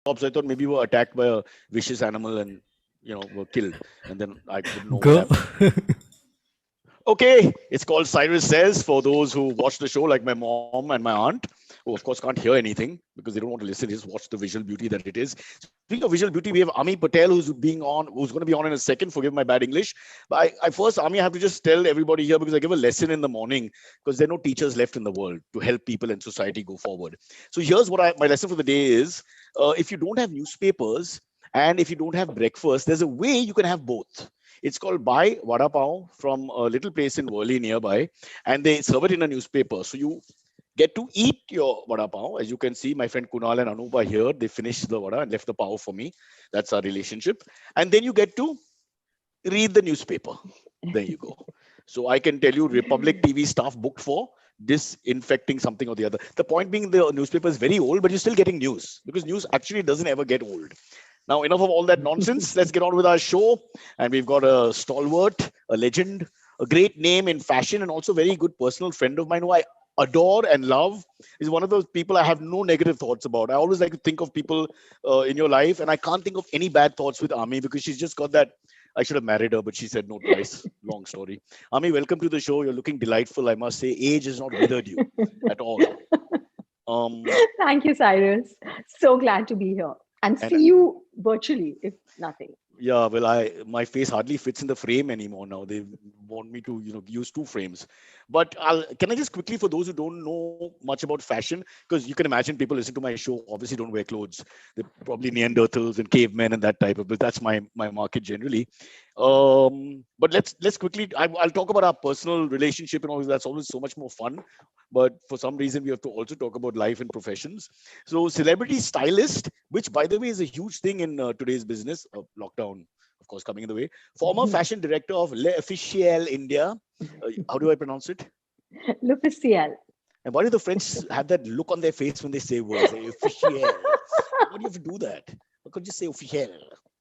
So I thought maybe you were attacked by a vicious animal and were killed, and then I didn't know what Go. happened. Okay, it's called Cyrus Says for those who watch the show, like my mom and my aunt, who of course can't hear anything because they don't want to listen, just watch the visual beauty that it is. Speaking of visual beauty, we have Ami Patel who's going to be on in a second. Forgive my bad English. But I first, Ami, I have to just tell everybody here because I give a lesson in the morning because there are no teachers left in the world to help people and society go forward. So here's what my lesson for the day is. If you don't have newspapers and if you don't have breakfast, there's a way you can have both. It's called Buy Vada Pav from a little place in Worli nearby, and they serve it in a newspaper. So you get to eat your vada pav. As you can see, my friend Kunal and Anup are here. They finished the vada and left the pav for me. That's our relationship. And then you get to read the newspaper. There you go. So I can tell you, Republic TV staff booked for disinfecting something or the other. The point being, the newspaper is very old, but you're still getting news because news actually doesn't ever get old. Now, enough of all that nonsense. Let's get on with our show. And we've got a stalwart, a legend, a great name in fashion, and also very good personal friend of mine who I adore and love. Is one of those people I have no negative thoughts about. I always like to think of people in your life, and I can't think of any bad thoughts with Ami because she's just got that. I should have married her, but she said no twice. Long story. Ami, welcome to the show. You're looking delightful. I must say, age has not withered you at all. Thank you, Cyrus. So glad to be here and see you virtually, if nothing. Yeah, well, my face hardly fits in the frame anymore now. They want me to, use two frames. But can I just quickly, for those who don't know much about fashion, because you can imagine people listen to my show obviously don't wear clothes. They're probably Neanderthals and cavemen and that type of. But that's my market generally. But let's quickly. I'll talk about our personal relationship and all. That's always so much more fun. But for some reason, we have to also talk about life and professions. So, celebrity stylist, which by the way is a huge thing in today's business. Lockdown, of course, coming in the way. Former fashion director of L'Officiel India. How do I pronounce it? L'Officiel. And why do the French have that look on their face when they say words? Officiel. Why do you have to do that? Why can't you say officiel?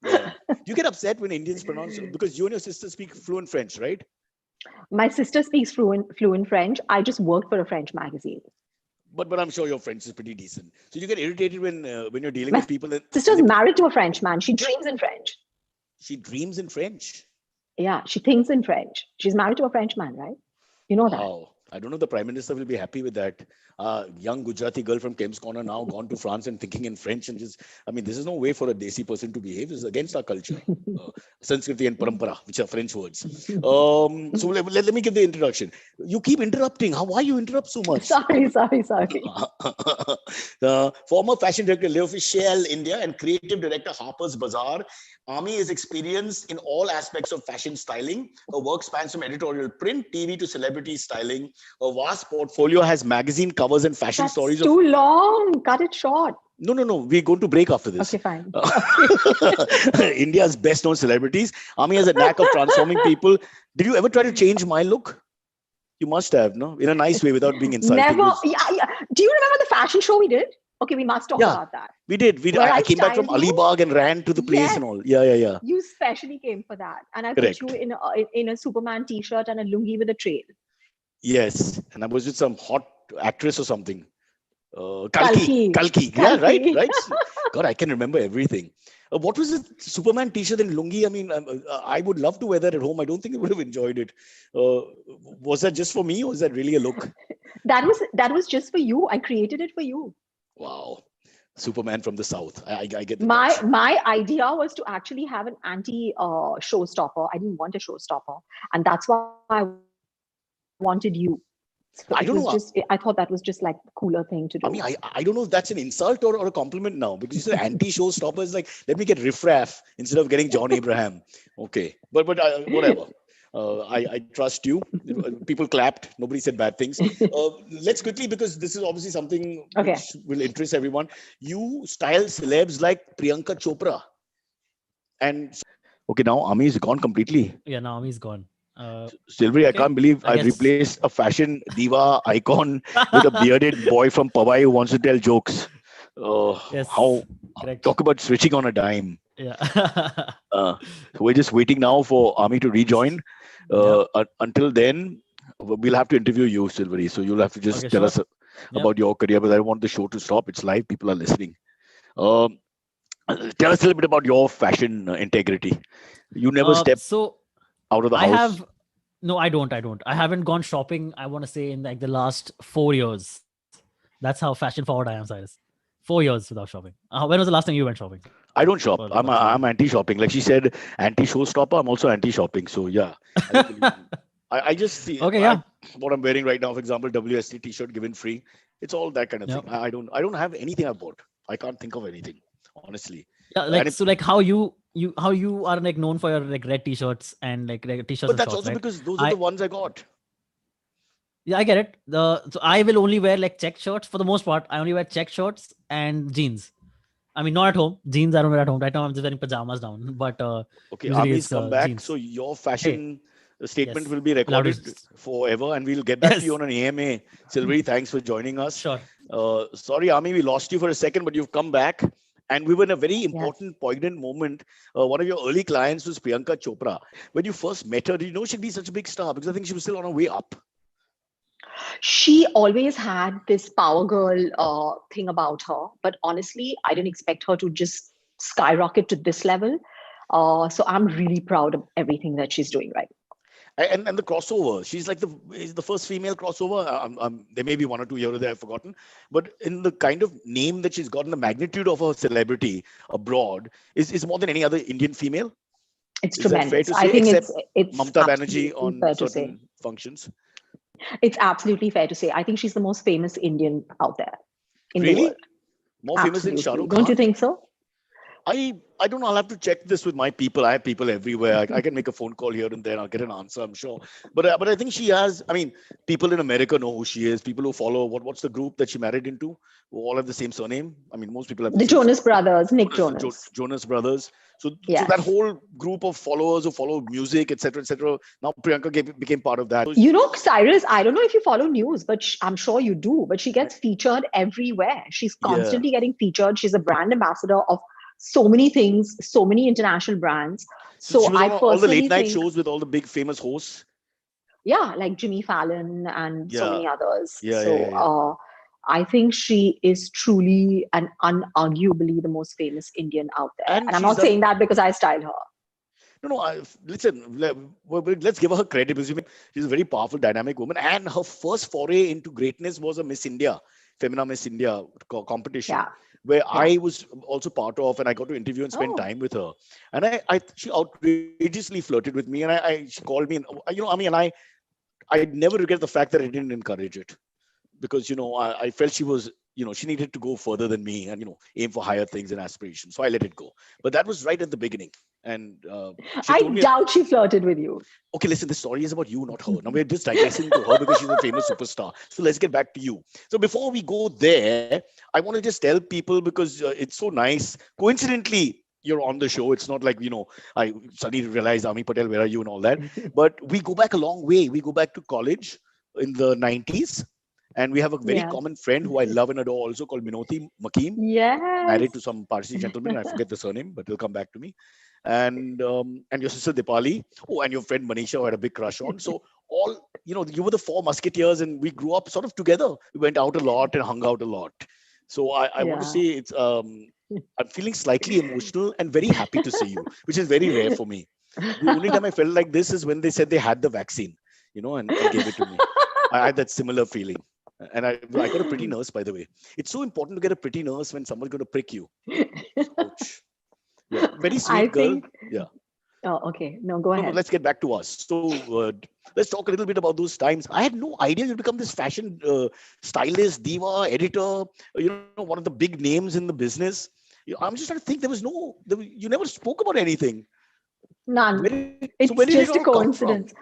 Yeah. Do you get upset when Indians pronounce it? Because you and your sister speak fluent French, right? My sister speaks fluent French. I just worked for a French magazine. But I'm sure your French is pretty decent. So you get irritated when you're dealing with people. My sister's married to a French man. She dreams in French. She dreams in French? Yeah, she thinks in French. She's married to a French man, right? You know that. Wow. I don't know if the Prime Minister will be happy with that. Young Gujarati girl from Kem's Corner now gone to France and thinking in French and this is no way for a Desi person to behave. It's against our culture. Sanskriti and Parampara, which are French words. So let me give the introduction. You keep interrupting. Why you interrupt so much? Sorry. Former fashion director, L'Officiel India, and creative director, Harper's Bazaar. Ami is experienced in all aspects of fashion styling. Her work spans from editorial print, TV to celebrity styling. Her vast portfolio has magazine covers and fashion stories. That's too long. Cut it short. No. We're going to break after this. Okay, fine. India's best known celebrities. Ami has a knack of transforming people. Did you ever try to change my look? You must have, no? In a nice way without being insulting. Never. Yeah. Do you remember the fashion show we did? Okay, we must talk about that. We did. I came back from Alibag and ran to the place and all. Yeah. You specially came for that. And I put you in a Superman t-shirt and a lungi with a trail. Yes. And I was with some hot actress or something. Kalki. Yeah, right. God, I can remember everything. What was it? Superman t-shirt and lungi? I mean, I would love to wear that at home. I don't think I would have enjoyed it. Was that just for me or is that really a look? That was just for you. I created it for you. Wow. Superman from the South. I get my idea was to actually have an anti-showstopper. I didn't want a showstopper. And that's why I wanted you. So I don't know. I thought that was just like a cooler thing to do. I mean, I don't know if that's an insult or a compliment now, because you said anti-showstopper is like, let me get riffraff instead of getting John Abraham. Okay. But whatever. I trust you. People clapped. Nobody said bad things. Let's quickly, because this is obviously something which will interest everyone. You style celebs like Priyanka Chopra. And okay, now Ami is gone completely. Yeah, now Ami is gone. Silverie, I can't believe I've replaced a fashion diva icon with a bearded boy from Powai who wants to tell jokes. Talk about switching on a dime. Yeah. So we're just waiting now for Ami to rejoin. Until then, we'll have to interview you, Silverie. So you'll have to just tell us about your career. But I don't want the show to stop. It's live. People are listening. Tell us a little bit about your fashion integrity. You never step So out of the I house. have no, I don't. I haven't gone shopping. I want to say in like the last 4 years. That's how fashion forward I am, Cyrus. 4 years without shopping. When was the last time you went shopping? I don't shop. For I'm something. anti-shopping. Like she said, anti-showstopper. I'm also anti-shopping. So yeah, I don't believe in. I just see Okay, yeah. what I'm wearing right now. For example, WST T-shirt given free. It's all that kind of thing. Yep. I don't have anything I bought. I can't think of anything honestly. Yeah, And like so, like how you are like known for your like red t-shirts and like t-shirts but and that's shorts, also right? because those are I the ones I got. Yeah, I get it. So I will only wear like check shirts for the most part. I only wear check shirts and jeans. I mean, not at home. Jeans I don't wear at home. Right now I'm just wearing pajamas down, but Okay, usually Ami's it's come back. So jeans. your Hey, fashion statement yes, will be allowed to. recorded forever, and we'll get back to you Yes, on an AMA. Silvery, thanks for joining us. sure. Sorry, Ami, we lost you for a second, but you've come back. And we were in a very Yes. important, poignant moment. One of your early clients was Priyanka Chopra. When you first met her, did you know she'd be such a big star? Because I think she was still on her way up. She always had this power girl thing about her, but honestly, I didn't expect her to just skyrocket to this level. So I'm really proud of everything that she's doing right. And the crossover, she's like is the first female crossover. There may be one or two here or there I've forgotten, but in the kind of name that she's gotten, the magnitude of her celebrity abroad is more than any other Indian female. It's Is that fair tremendous. to I say? think Except it's Mamata Banerjee absolutely on fair to say. certain functions. It's absolutely fair to say. I think she's the most famous Indian out there in the world. Really? More famous than Shah Absolutely. Rukh Don't you Khan? think so? I don't know. I'll have to check this with my people. I have people everywhere. I can make a phone call here and there. I'll get an answer, I'm sure. But I think she has. I mean, people in America know who she is. People who follow what's the group that she married into? Who all have the same surname. I mean, most people have the The same Jonas surname. Brothers, Nick Jonas, Jonas. Jonas Brothers. So that Yes. whole group of followers who follow music, etc., etc. Now Priyanka became part of that. You know, Cyrus, I don't know if you follow news, but I'm sure you do. But she gets featured everywhere. She's Yeah. constantly getting featured. She's a brand ambassador of so many things, so many international brands. So she So was I on all the late personally night think, shows with all the big famous hosts. yeah, like Jimmy Fallon and so Yeah. many others. Yeah. I think she is truly and unarguably the most famous Indian out there. And And I'm she's not saying done. that because I style her. No. Listen. Let's give her credit because she's a very powerful, dynamic woman. And her first foray into greatness was a Miss India, Femina Miss India competition, Yeah. where Yeah. I was also part of, and I got to interview and spend Oh, time with her. And she outrageously flirted with me, and she called me, and I mean, and I never regret the fact that I didn't encourage it because I felt she was she needed to go further than me and aim for higher things and aspirations, so I let it go. But that was right at the beginning. And she I told me, doubt she flirted with you. okay, listen, the story is about you, not her. Now we're just digressing to her because she's a famous superstar. So let's get back to you. So before we go there, I want to just tell people, because it's so nice, coincidentally you're on the show. It's not like I suddenly realized, Ami Patel, where are you, and all that. But we go back a long way. We go back to college in the 90s. And we have a very Yes. common friend who I love and adore also, called Minoti Makim, married Yes. to some Parsi gentleman. I forget the surname, but he'll come back to me. And your sister Dipali. Oh, and your friend Manisha, who I had a big crush on. So all you were the four musketeers, and we grew up sort of together. We went out a lot and hung out a lot. So I want to Yeah. say it's I'm feeling slightly emotional and very happy to see you, which is very rare for me. The only time I felt like this is when they said they had the vaccine, and gave it to me. I had that similar feeling. And I got a pretty nurse, by the way. It's so important to get a pretty nurse when someone's going to prick you. Ouch. Yeah, very I sweet girl. think, Yeah. oh, okay. No, go No, ahead. let's get back to us. So let's talk a little bit about those times. I had no idea you'd become this fashion stylist, diva, editor, one of the big names in the business. I'm just trying to think. You never spoke about anything. None. So where It's did it just a all come from? coincidence.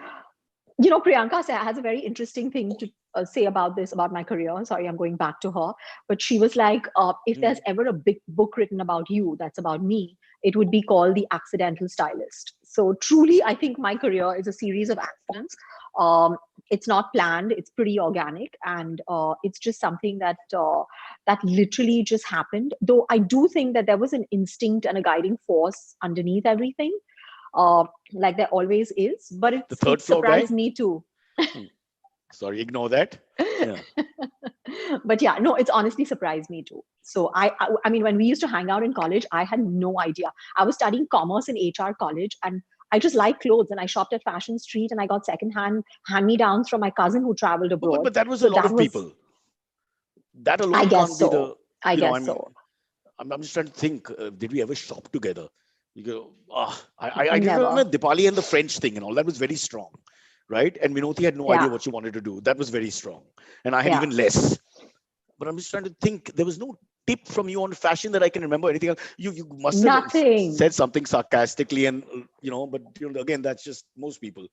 Priyanka has a very interesting thing to say about this, about my career. Sorry, I'm going back to her. But she was like, if Hmm. there's ever a big book written about you that's about me, it would be called The Accidental Stylist. So truly, I think my career is a series of accidents. Um, it's not planned. It's pretty organic. And it's just something that literally just happened. Though I do think that there was an instinct and a guiding force underneath everything, uh, like there always is. But The it's third it floor guy? surprised me too. Hmm. Sorry, ignore that. Yeah. But yeah, no, it's honestly surprised me too. So I mean, when we used to hang out in college, I had no idea. I was studying commerce in HR college, and I just like clothes, and I shopped at Fashion Street, and I got secondhand hand-me-downs from my cousin who traveled abroad. But that was a So lot that of was, people. That I alone guess can't be so. the, I you know, I guess mean, so. I'm just trying to think, did we ever shop together? You go, I did Never. remember Dipali and the French thing and all. That was very strong, right? And Minoti had no idea Yeah. what she wanted to do. That was very strong. And I had Yeah. even less. But I'm just trying to think. There was no tip from you on fashion that I can remember. Anything else? You must have Nothing. said something sarcastically, and but again, that's just most people.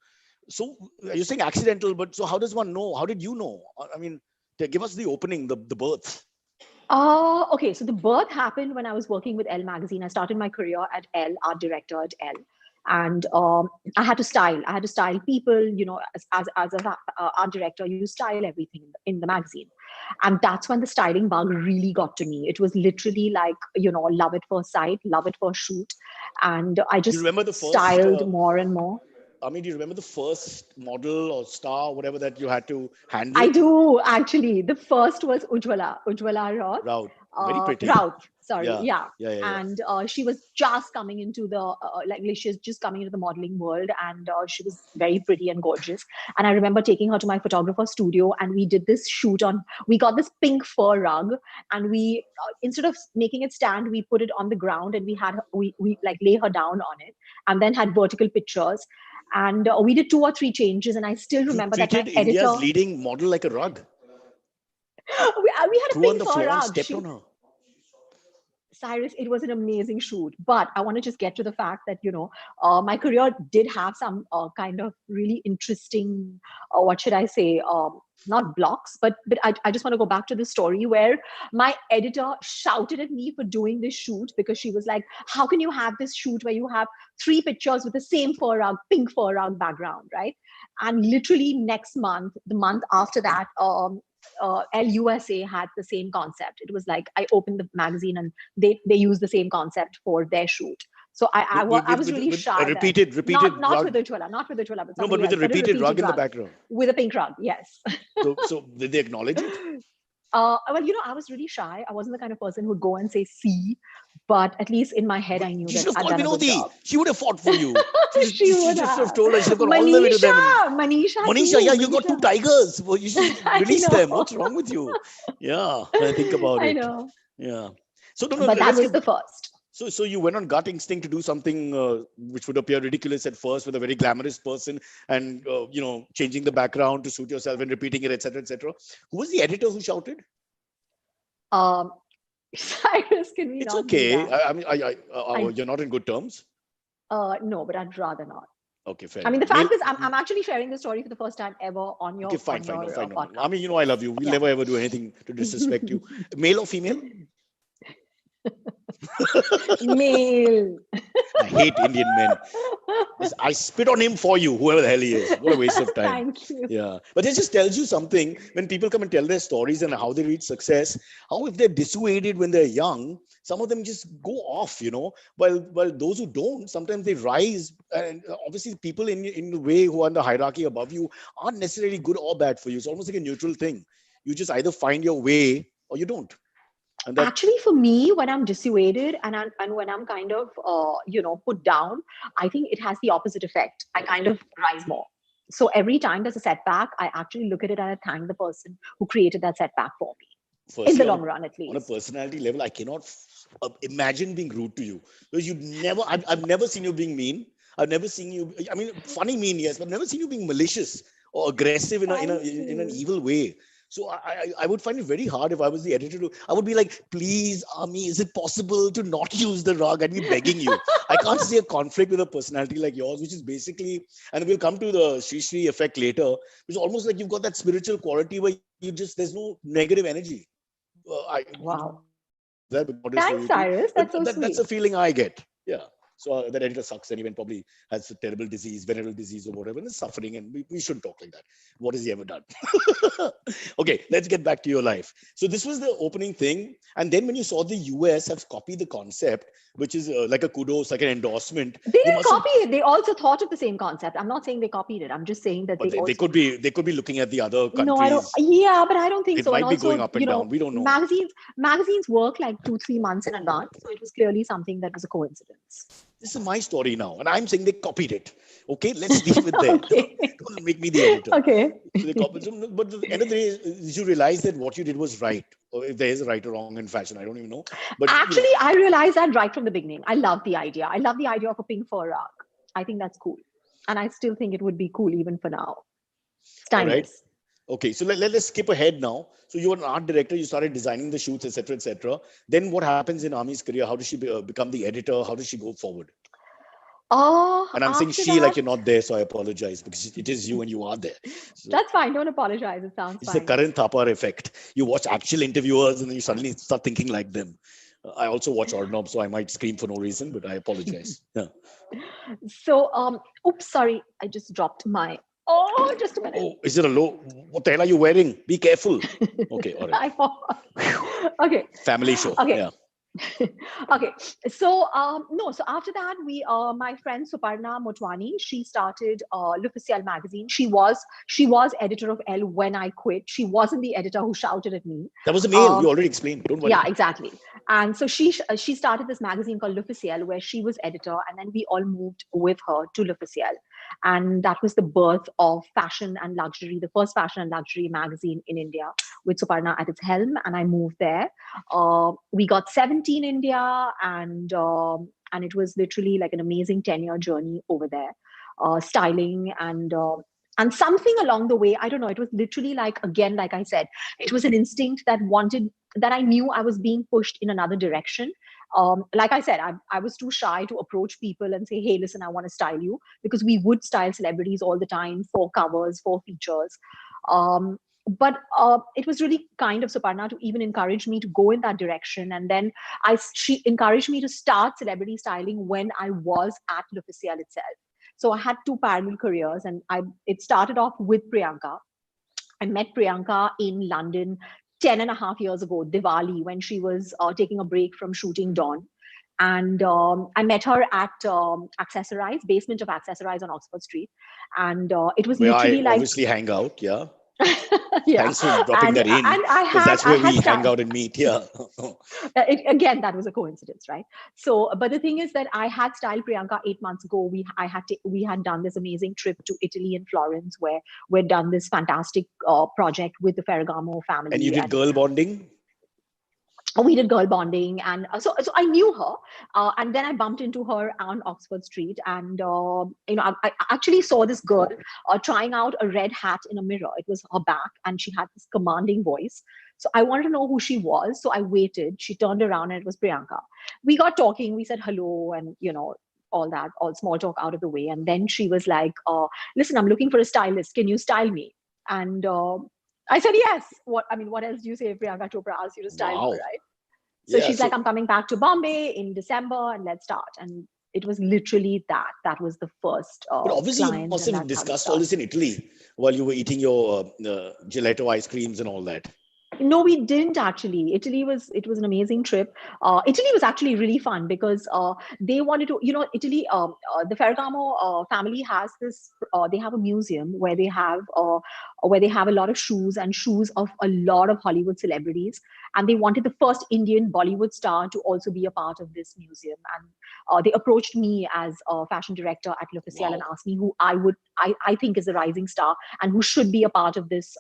So you're saying accidental, but so how does one know? How did you know? I mean, give us the opening, the birth. Okay, so the birth happened when I was working with Elle magazine. I started my career at Elle, art director at Elle, and I had to style. I had to style people. As an art director, you style everything in the magazine, and that's when the styling bug really got to me. It was literally like love at first sight, love at first shoot, and I Do you just remember the first? styled more and more. I mean, do you remember the first model or star, whatever that you had to I handle? do actually. The first was Ujwala Raut. Raut, very pretty. Raut, sorry, Yeah, yeah. yeah. And she was just coming into the she was just coming into the modeling world, and she was very pretty and gorgeous. And I remember taking her to my photographer studio, and we did this shoot on. We got this pink fur rug, and we instead of making it stand, we put it on the ground, and we like lay her down on it, and then had vertical pictures. And we did 2 or 3 changes, and I still You remember that my treated India's editor. leading model like a rug. We had a Threw on pink the fur floor and rug. stepped on her. Cyrus, it was an amazing shoot. But I want to just get to the fact that, my career did have some kind of really interesting, what should I say, not blocks, but I just want to go back to the story where my editor shouted at me for doing this shoot because she was like, how can you have this shoot where you have 3 pictures with the same fur rug, pink fur rug background, right? And literally next month, the month after that, LUSA had the same concept. It was like I opened the magazine and they used the same concept for their shoot. So I was really shy. A repeated not rug. with Ujwala, but No, but somebody with else, a repeated rug in the background. with a pink rug. Yes. So did they acknowledge it? Well, I was really shy. I wasn't the kind of person who would go and say "see," but at least in my head, I knew You that should have I'd called done a good Minoti. job. She would have fought for you. She would just have. have told her. She should have gone all the way to them. Manisha, Yeah, you got 2 tigers. Well, you should I release know. them. What's wrong with you? Yeah, when I think about I it. know. Yeah. So no, But that let's was the first. So you went on gut instinct to do something which would appear ridiculous at first with a very glamorous person, and changing the background to suit yourself and repeating it, etc., etc. Who was the editor who shouted? Cyrus, can we It's not do okay. that? I mean, you're not in good terms. No, but I'd rather not. Okay, fair I mean, the enough. fact is, I'm actually sharing the story for the first time ever on your Okay, fine. podcast. I mean, I love you. We'll never ever do anything to disrespect you. Male or female? Male. I hate Indian men. I spit on him for you, whoever the hell he is. What a waste of time. Thank you. Yeah. But it just tells you something when people come and tell their stories and how they reach success, how if they're dissuaded when they're young, some of them just go off, while those who don't, sometimes they rise. And obviously people in the way who are in the hierarchy above you aren't necessarily good or bad for you. It's almost like a neutral thing. You just either find your way or you don't. And actually, for me, when I'm dissuaded and when I'm kind of put down, I think it has the opposite effect. I kind of rise more. So every time there's a setback, I actually look at it and I thank the person who created that setback for me. Firstly, in the long run, at least. On a personality level, I cannot imagine being rude to you. Because I've never seen you being mean. I've never seen you, I mean, funny mean, yes, but I've never seen you being malicious or aggressive in an evil way. So I would find it very hard if I was the editor. I would be like, please, Ami, is it possible to not use the rug? I'd be begging you. I can't see a conflict with a personality like yours, which is basically, and we'll come to the Srishi effect later, which is almost like you've got that spiritual quality where there's no negative energy. Wow. Thanks, Cyrus. That's so sweet. That's a feeling I get. Yeah. So that editor sucks anyway, and probably has a terrible disease, venereal disease or whatever, and is suffering, and we shouldn't talk like that. What has he ever done? Okay, let's get back to your life. So this was the opening thing. And then when you saw the US have copied the concept, which is like a kudos, like an endorsement. They You didn't must have, copy it. They also thought of the same concept. I'm not saying they copied it. I'm just saying that but they also. they could be looking at the other No, I don't. countries. Yeah, but I don't think It so. And might be going also, up and down. We don't know. magazines work like 2-3 months in advance. So it was clearly something that was a coincidence. This is my story now, and I'm saying they copied it. Okay, let's leave it there. Okay. Don't make me the editor. Okay. So they copied. But at the end of the day, did you realize that what you did was right, or if there is a right or wrong in fashion, I don't even know. But Actually, I realized that right from the beginning. I love the idea. I love the idea of a pink fur rug. I think that's cool, and I still think it would be cool even for now. It's all timeless. right. Okay, so let's skip ahead now. So you were an art director. You started designing the shoots, etc., etc. Then what happens in Ami's career? How does she become the editor? How does she go forward? And I'm saying After she like that, you're not there, so I apologize because it is you and you are there. So that's fine. Don't apologize. It sounds it's the fine. current Thapar effect. You watch actual interviewers and then you suddenly start thinking like them. I also watch Ordnob, so I might scream for no reason, but I apologize. Yeah. So, oops, sorry, I just dropped my. Oh, just a minute. Oh, is it a low? What the hell are you wearing? Be careful. Okay, all right. Okay. Family show. Okay. Yeah. Okay, so no, so after that my friend Suparna Motwani, she started L'Officiel magazine. She was editor of Elle when I quit. She wasn't the editor who shouted at me. That was a male. You already explained. Don't worry. Yeah, exactly. And so she started this magazine called L'Officiel where she was editor, and then we all moved with her to L'Officiel. And that was the birth of fashion and luxury, the first fashion and luxury magazine in India, with Suparna at its helm. And I moved there. We got 70 in India, and it was literally like an amazing 10-year journey over there, styling and something along the way. I don't know. It was literally like, again, like I said, it was an instinct that I knew I was being pushed in another direction. Like I said, I was too shy to approach people and say, hey, listen, I want to style you, because we would style celebrities all the time for covers, for features. But it was really kind of Suparna to even encourage me to go in that direction. And then she encouraged me to start celebrity styling when I was at L'Officiel itself. So I had two parallel careers, and it started off with Priyanka. I met Priyanka in London 10.5 years ago, Diwali, when she was taking a break from shooting Dawn. And I met her at Accessorize, basement of Accessorize on Oxford Street. And it was Where literally I like... obviously hang out. Yeah. Yeah. Thanks for dropping that in. Because that's where we hang out and meet. Yeah. Again, that was a coincidence, right? So, but the thing is that I had styled Priyanka 8 months ago. We had done this amazing trip to Italy and Florence, where we'd done this fantastic project with the Ferragamo family. And you did girl bonding? We did girl bonding, and so I knew her, and then I bumped into her on Oxford Street, and I actually saw this girl trying out a red hat in a mirror. It was her back, and she had this commanding voice. So I wanted to know who she was. So I waited. She turned around, and it was Priyanka. We got talking. We said hello, and all that, all small talk out of the way. And then she was like, "Listen, I'm looking for a stylist. Can you style me?" And I said, yes. What else do you say if Priyanka Chopra asks you to style her, right? So she's like, I'm coming back to Bombay in December and let's start. And it was literally that. That was the first But obviously you must have discussed all this in Italy while you were eating your gelato ice creams and all that. No, we didn't actually. It was an amazing trip. Italy was actually really fun because they wanted to, Italy, the Ferragamo family has this, they have a museum where they have a lot of shoes of a lot of Hollywood celebrities. And they wanted the first Indian Bollywood star to also be a part of this museum. And they approached me as a fashion director at L'Officiel and asked me who I think is a rising star and who should be a part of this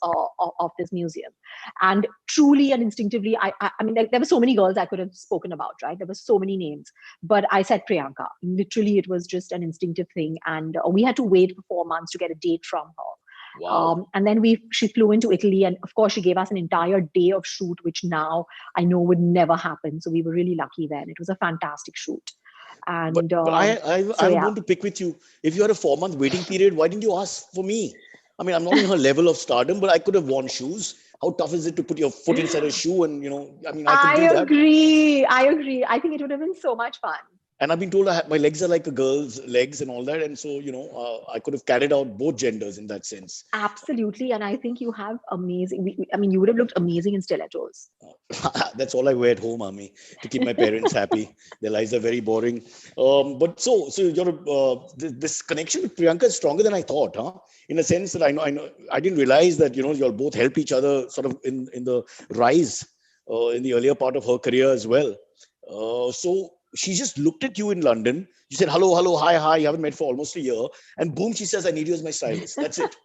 museum. And truly and instinctively, I mean, there were so many girls I could have spoken about, right? There were so many names, but I said Priyanka. Literally, it was just an instinctive thing. And we had to wait for 4 months to get a date from her. Wow. And then she flew into Italy, and of course she gave us an entire day of shoot, which now I know would never happen. So we were really lucky then. It was a fantastic shoot. And but I want to pick with you. If you had a 4-month waiting period, why didn't you ask for me? I mean, I'm not in her level of stardom, but I could have worn shoes. How tough is it to put your foot inside a shoe? And I could do that. I agree. I think it would have been so much fun. And I've been told my legs are like a girl's legs and all that. And so, I could have carried out both genders in that sense. Absolutely. And I think you have amazing, I mean, you would have looked amazing in stilettos. That's all I wear at home, Ami, to keep my parents happy. Their lives are very boring. But so this connection with Priyanka is stronger than I thought, huh? In a sense that I didn't realize that, you all both help each other sort of in the rise, in the earlier part of her career as well. So she just looked at you in London. You said, hello, hello, hi, hi. You haven't met for almost a year. And boom, she says, I need you as my stylist. That's it.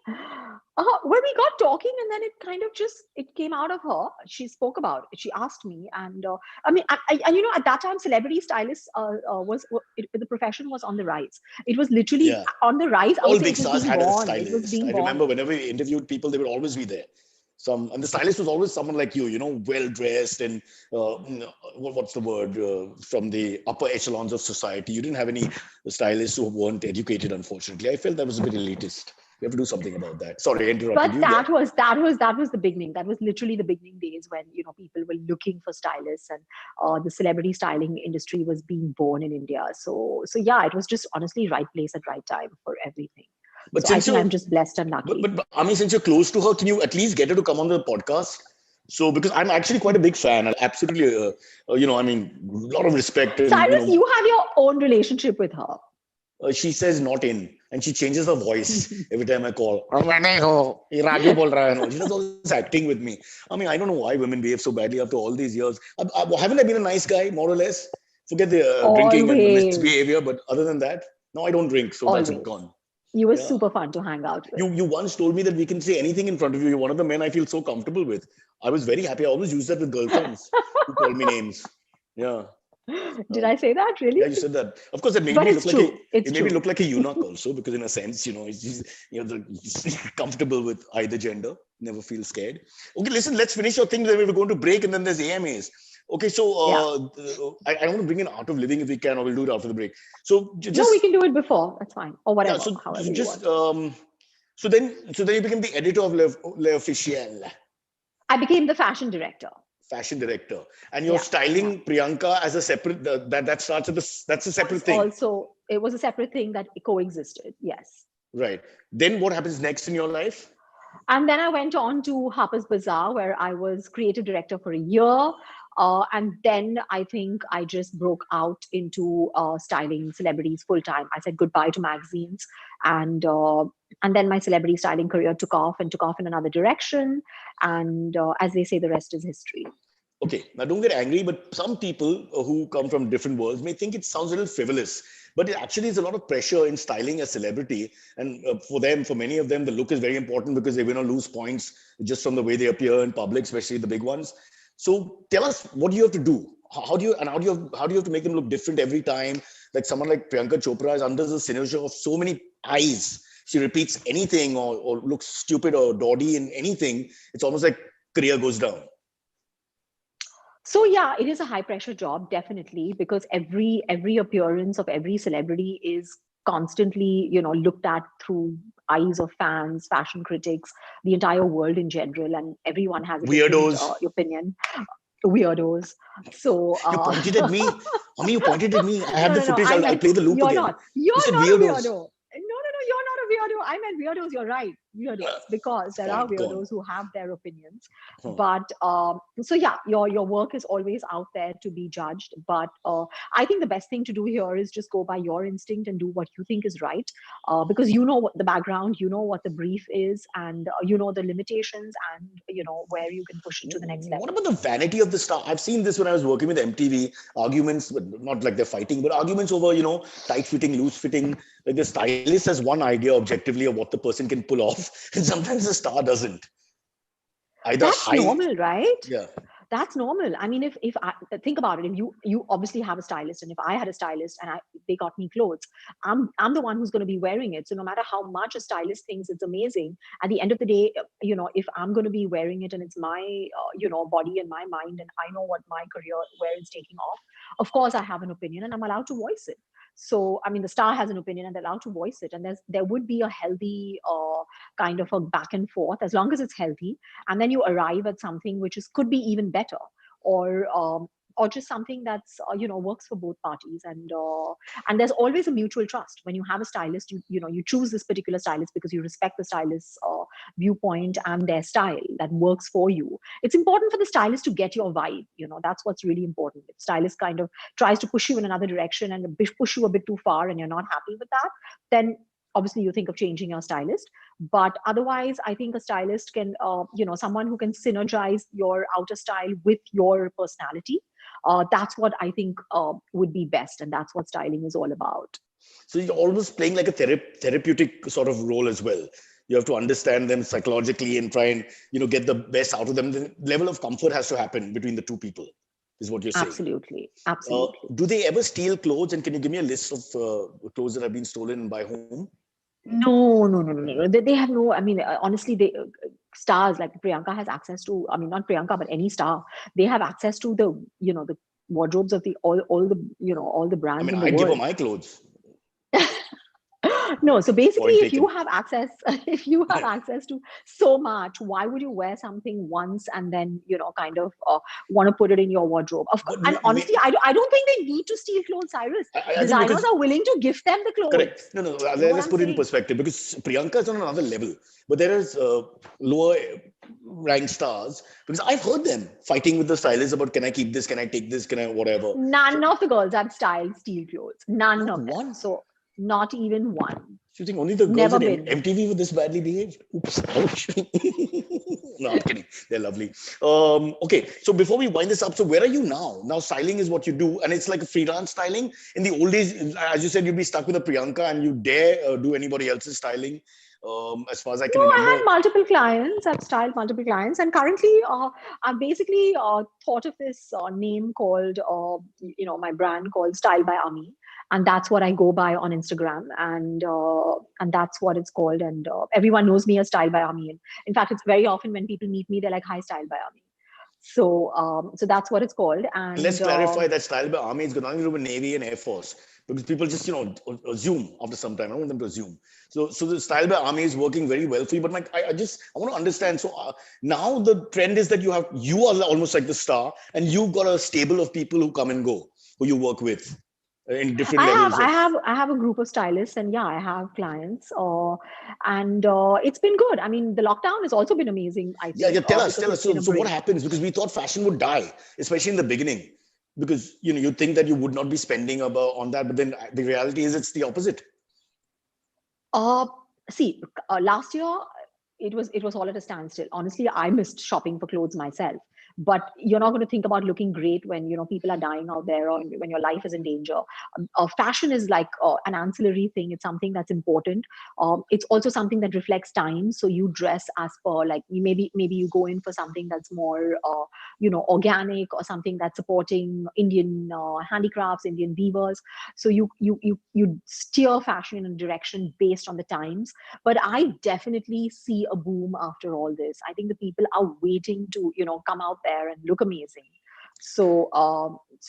Well, we got talking, and then it kind of it came out of her. She spoke about it. She asked me, and I mean, and at that time, celebrity stylist the profession was on the rise. It was literally on the rise. I All would say big it was stars being had a born. stylist. It was being I born. remember whenever we interviewed people, they would always be there. And the stylist was always someone like you, well dressed and what's the word, from the upper echelons of society. You didn't have any stylists who weren't educated, unfortunately. I felt that was a bit elitist. We have to do something about that. Sorry, I interrupted you. But that was the beginning. That was literally the beginning days when people were looking for stylists, and the celebrity styling industry was being born in India. So yeah, it was just honestly right place at right time for everything. But so I think I'm just blessed and lucky. But Ami, since you're close to her, can you at least get her to come on the podcast? So, because I'm actually quite a big fan, I absolutely, I mean, a lot of respect. And, Cyrus, you have your own relationship with her. She says not in, and she changes her voice every time I call. She does all this acting with me. I mean, I don't know why women behave so badly after all these years. Haven't I been a nice guy, more or less? Forget the drinking and the misbehavior, but other than that, no, I don't drink, so that's gone. You were super fun to hang out with. You once told me that we can say anything in front of you. You're one of the men I feel so comfortable with. I was very happy. I always use that with girlfriends who call me names. Yeah. Did I say that really? Yeah, you said that. Of course, that made me look like a eunuch also, because in a sense, he's comfortable with either gender, never feel scared. Okay, listen, let's finish your thing. Then we're going to break, and then there's AMAs. Okay, so I want to bring in Art of Living if we can, or we'll do it after the break. So no, we can do it before. That's fine, or whatever. Yeah, so then you became the editor of L'Officiel. I became the fashion director. And you're styling Priyanka as a separate, that starts at that's a separate thing. Also, it was a separate thing that coexisted. Yes. Right. Then what happens next in your life? And then I went on to Harper's Bazaar, where I was creative director for a year. And then I think I just broke out into styling celebrities full time. I said goodbye to magazines, and then my celebrity styling career took off in another direction. And as they say, the rest is history. Okay, now don't get angry, but some people who come from different worlds may think it sounds a little frivolous, but it actually is a lot of pressure in styling a celebrity. And for many of them, the look is very important because they win or lose points just from the way they appear in public, especially the big ones. So tell us, what do you have to do? How do you have to make them look different every time? Like someone like Priyanka Chopra is under the synergy of so many eyes. She repeats anything or looks stupid or dawdy in anything. It's almost like career goes down. So yeah, it is a high pressure job, definitely, because every appearance of every celebrity is constantly, looked at through eyes of fans, fashion critics, the entire world in general, and everyone has a different opinion. Weirdos. So you pointed at me. Ami, you pointed at me. I have the footage. I'll play the loop you're again. Not. You're not a weirdo. No, you're not a weirdo. I meant weirdos. You're right, weirdos, because there are weirdos who have their opinions. But so yeah, your work is always out there to be judged. But I think the best thing to do here is just go by your instinct and do what you think is right, because you know what the background, you know what the brief is, and you know the limitations, and where you can push it to the next level. What about the vanity of the star? I've seen this when I was working with MTV. Arguments, but not like they're fighting, but arguments over tight fitting, loose fitting. Like the stylist has one idea objectively of what the person can pull off, and sometimes the star doesn't. That's normal, right? Yeah. That's normal. I mean, if I think about it, if you obviously have a stylist, and if I had a stylist and they got me clothes, I'm the one who's going to be wearing it. So no matter how much a stylist thinks it's amazing, at the end of the day, if I'm going to be wearing it and it's my body and my mind, and I know what my career where it's taking off, of course I have an opinion and I'm allowed to voice it. So, I mean, the star has an opinion and they're allowed to voice it. And there would be a healthy kind of a back and forth, as long as it's healthy. And then you arrive at something which could be even better, or just something that's works for both parties, and there's always a mutual trust. When you have a stylist, you choose this particular stylist because you respect the stylist's viewpoint and their style that works for you. It's important for the stylist to get your vibe. That's what's really important. If stylist kind of tries to push you in another direction and push you a bit too far and you're not happy with that, then obviously you think of changing your stylist. But otherwise, I think a stylist can, someone who can synergize your outer style with your personality. That's what I think would be best. And that's what styling is all about. So you're almost playing like a therapeutic sort of role as well. You have to understand them psychologically and try and, get the best out of them. The level of comfort has to happen between the two people, is what you're saying. Absolutely. Do they ever steal clothes? And can you give me a list of clothes that have been stolen and by whom? No. They have no. I mean, honestly, stars like Priyanka has access to. I mean, not Priyanka, but any star. They have access to the wardrobes of all the brands. I mean, in the I'd world. give her my clothes. No, so basically, Point if you have access to so much, why would you wear something once and then kind of want to put it in your wardrobe? Of course, and honestly, I don't think they need to steal clothes, Cyrus. Designers are willing to gift them the clothes. Correct. No. Let's put it in perspective, because Priyanka is on another level, but there is lower rank stars, because I've heard them fighting with the stylist about, can I keep this? Can I take this? Can I whatever? None of the girls have steal clothes. None of them. One. So not even one. You think only the girls in MTV were this badly behaved? Oops. Ouch. No, I'm kidding. They're lovely. Okay, so before we wind this up, so where are you now? Now styling is what you do, and it's like a freelance styling. In the old days, as you said, you'd be stuck with a Priyanka and you dare do anybody else's styling. As far as I can remember. I had multiple clients. I've styled multiple clients, and currently, I've basically thought of this name called, my brand called Style by Ami, and that's what I go by on Instagram, and that's what it's called. And everyone knows me as Style by Ami. And in fact, it's very often when people meet me, they're like, "Hi, Style by Ami." So that's what it's called. And let's clarify that Style by Ami is nothing to do with Navy and Air Force, because people just assume after some time. I don't want them to assume. So the Style by Ami is working very well for you. But I want to understand. So now the trend is that you are almost like the star, and you've got a stable of people who come and go, who you work with in different levels. I have a group of stylists, and I have clients, and it's been good. I mean, the lockdown has also been amazing. I think. Yeah. Tell us. So what happens? Because we thought fashion would die, especially in the beginning, because you think that you would not be spending on that, but then the reality is it's the opposite. Last year it was all at a standstill. Honestly, I missed shopping for clothes myself. But you're not going to think about looking great when people are dying out there, or when your life is in danger. Fashion is like an ancillary thing. It's something that's important. It's also something that reflects time. So you dress as per, like, maybe you go in for something that's more organic, or something that's supporting Indian handicrafts, Indian weavers. So you steer fashion in a direction based on the times. But I definitely see a boom after all this. I think the people are waiting to come out there and look amazing. So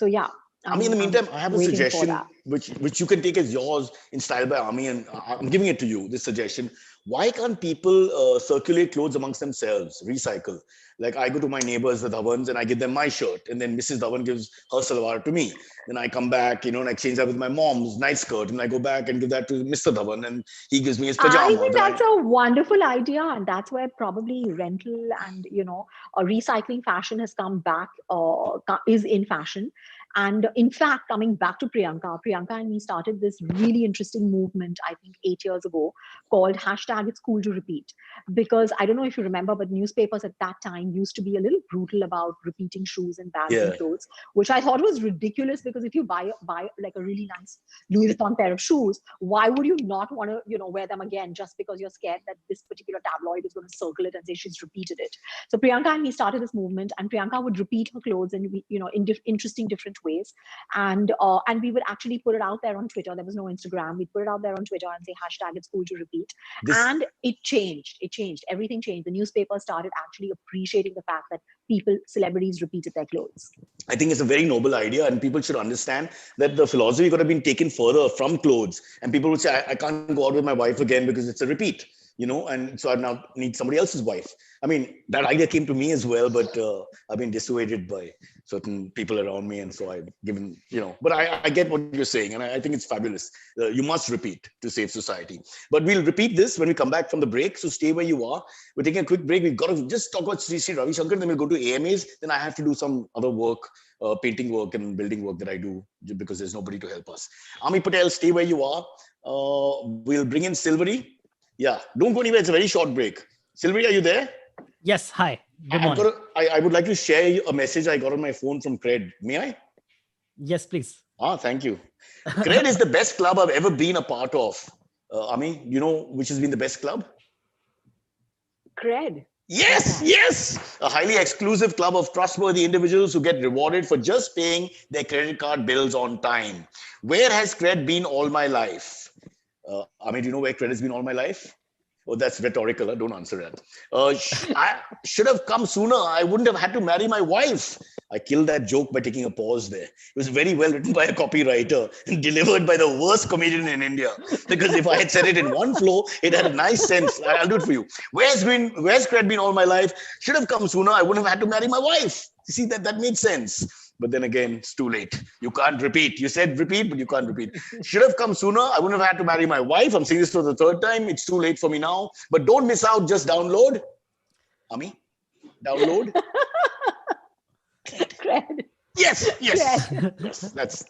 yeah. I mean, in the meantime, I have a suggestion which you can take as yours in Style by Ami, and I'm giving it to you, this suggestion. Why can't people circulate clothes amongst themselves, recycle? Like, I go to my neighbors, the Dhavans, and I give them my shirt, and then Mrs. Dhawan gives her salwar to me. Then I come back, and exchange that with my mom's night skirt, and I go back and give that to Mr. Dhawan, and he gives me his pajama. I think that's a wonderful idea, and that's where probably rental and recycling fashion has come back, is in fashion. And in fact, coming back to Priyanka and me started this really interesting movement, I think 8 years ago, called #It's Cool to Repeat. Because I don't know if you remember, but newspapers at that time used to be a little brutal about repeating shoes and bags and clothes, which I thought was ridiculous, because if you buy like a really nice Louis Vuitton pair of shoes, why would you not want to wear them again just because you're scared that this particular tabloid is going to circle it and say she's repeated it? So Priyanka and me started this movement, and Priyanka would repeat her clothes in interesting different ways, and we would actually put it out there on Twitter. There was no Instagram. We'd put it out there on Twitter and say #It's Cool to Repeat. And it changed. Everything changed. The newspaper started actually appreciating the fact that celebrities repeated their clothes. I think it's a very noble idea, and people should understand that the philosophy could have been taken further from clothes. And people would say, I can't go out with my wife again because it's a repeat. and so I now need somebody else's wife. I mean, that idea came to me as well, but I've been dissuaded by certain people around me. And so I've given, but I get what you're saying. And I think it's fabulous. You must repeat to save society. But we'll repeat this when we come back from the break. So stay where you are. We're taking a quick break. We've got to just talk about Srishi, Ravi, Shankar, then we'll go to AMAs. Then I have to do some other work, painting work and building work that I do because there's nobody to help us. Ami Patel, stay where you are. We'll bring in Silverie. Yeah, don't go anywhere. It's a very short break. Silverie, are you there? Yes. Hi. Good morning. I would like to share a message I got on my phone from Cred. May I? Yes, please. Thank you. Cred is the best club I've ever been a part of. Ami, you know which has been the best club? Cred. Yes. A highly exclusive club of trustworthy individuals who get rewarded for just paying their credit card bills on time. Where has Cred been all my life? Ami, do you know where Cred has been all my life? Oh, that's rhetorical. Don't answer that. I should have come sooner. I wouldn't have had to marry my wife. I killed that joke by taking a pause there. It was very well written by a copywriter and delivered by the worst comedian in India. Because if I had said it in one flow, it had a nice sense. I'll do it for you. Where's Cred been all my life? Should have come sooner. I wouldn't have had to marry my wife. You see, that made sense. But then again, it's too late. You can't repeat. You said repeat, but you can't repeat. Should have come sooner. I wouldn't have had to marry my wife. I'm saying this for the third time. It's too late for me now. But don't miss out. Just download. Ami, download. Cred. Yes. That's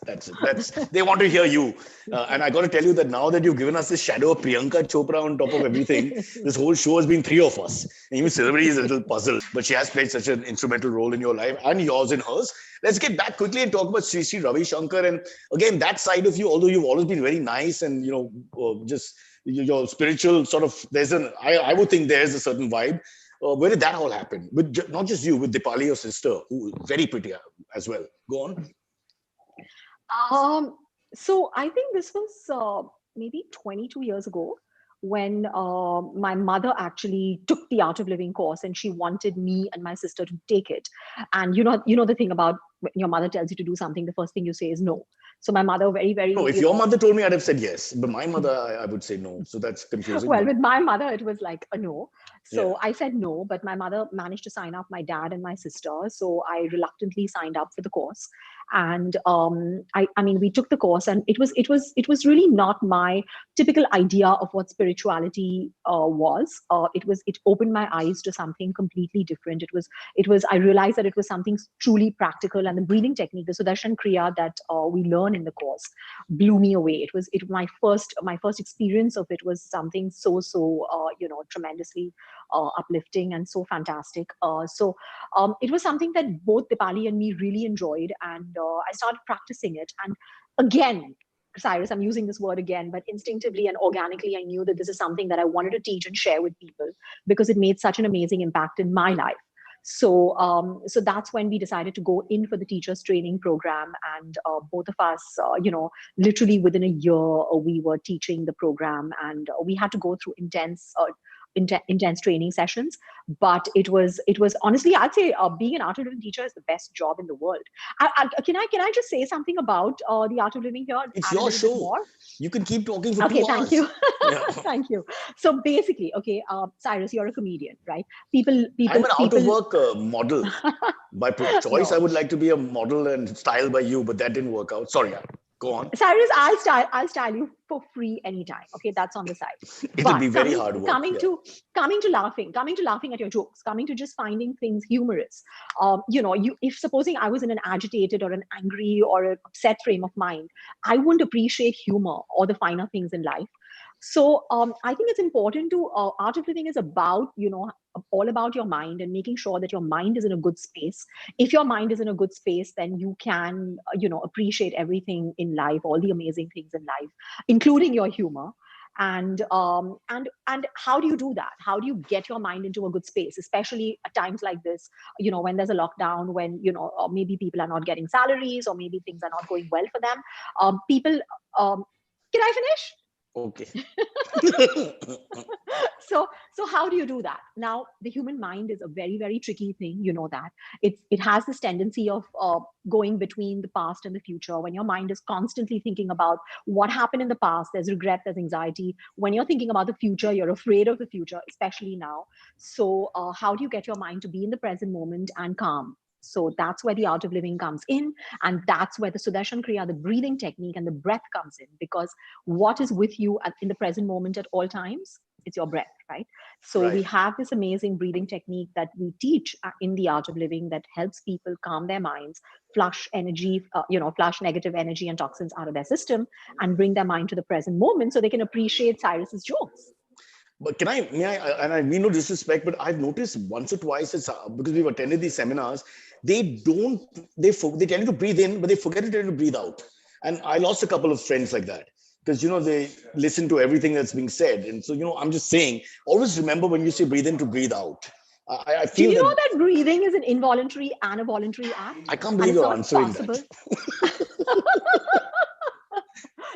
it. They want to hear you. And I got to tell you that now that you've given us this shadow of Priyanka Chopra on top of everything, this whole show has been three of us. And even Silverie is a little puzzled, but she has played such an instrumental role in your life and yours and hers. Let's get back quickly and talk about Srishi, Ravi, Shankar. And again, that side of you, although you've always been very nice and, just your spiritual sort of, I would think there's a certain vibe. Where did that all happen? With not just you, with Dipali, your sister, who is very pretty as well. Go on. So I think this was maybe 22 years ago when my mother actually took the Art of Living course, and she wanted me and my sister to take it. And you know the thing about when your mother tells you to do something, the first thing you say is no. So my mother very, very... No, if your mother told me, I'd have said yes. But my mother, I would say no. So that's confusing. Well, with my mother, it was like a no. So I said no, but my mother managed to sign up my dad and my sister. So I reluctantly signed up for the course. And I mean, we took the course, and it was really not my typical idea of what spirituality was. It opened my eyes to something completely different. I realized that it was something truly practical, and the breathing technique, the Sudarshan Kriya that we learn in the course, blew me away. My first experience of it was something so tremendously uplifting and so fantastic. So it was something that both Dipali and me really enjoyed, and I started practicing it. And again, Cyrus, I'm using this word again, but instinctively and organically, I knew that this is something that I wanted to teach and share with people because it made such an amazing impact in my life. So that's when we decided to go in for the teachers training program, and both of us, literally within a year, we were teaching the program, and we had to go through intense training sessions. But it was honestly, I'd say being an Art of Living teacher is the best job in the world. Can I just say something about the Art of Living here? It's your show. You can keep talking for 2 hours. Okay, thank you. Thank you. So basically, okay, Cyrus, you're a comedian, right? People. I'm an out of work model. By choice, no. I would like to be a model and styled by you, but that didn't work out. Sorry, go on. Cyrus, I'll style you for free anytime. Okay, that's on the side. It'll be very hard work. Coming to laughing at your jokes, coming to just finding things humorous. If supposing I was in an agitated or an angry or an upset frame of mind, I wouldn't appreciate humor or the finer things in life. So I think it's important to Art of Living is about, all about your mind and making sure that your mind is in a good space. If your mind is in a good space, then you can, appreciate everything in life, all the amazing things in life, including your humor. And how do you do that? How do you get your mind into a good space, especially at times like this, when there's a lockdown, when, or maybe people are not getting salaries, or maybe things are not going well for them. Can I finish? Okay. So how do you do that? Now, the human mind is a very, very tricky thing. You know that it has this tendency of going between the past and the future. When your mind is constantly thinking about what happened in the past, there's regret, there's anxiety. When you're thinking about the future, you're afraid of the future, especially now. So how do you get your mind to be in the present moment and calm? So that's where the art of living comes in. And that's where the Sudarshan Kriya, the breathing technique and the breath comes in. Because what is with you in the present moment at all times? It's your breath, right? So Right. we have this amazing breathing technique that we teach in the art of living that helps people calm their minds, flush energy, flush negative energy and toxins out of their system and bring their mind to the present moment so they can appreciate Cyrus's jokes. But may I, and I mean no disrespect, but I've noticed once or twice, it's because we've attended these seminars, they don't, they tell you to breathe in, but they forget to tell you to breathe out. And I lost a couple of friends like that because, they listen to everything that's being said. And so, I'm just saying, always remember when you say breathe in to breathe out. I Do feel you know that breathing is an involuntary and a voluntary act? I can't believe you're answering that.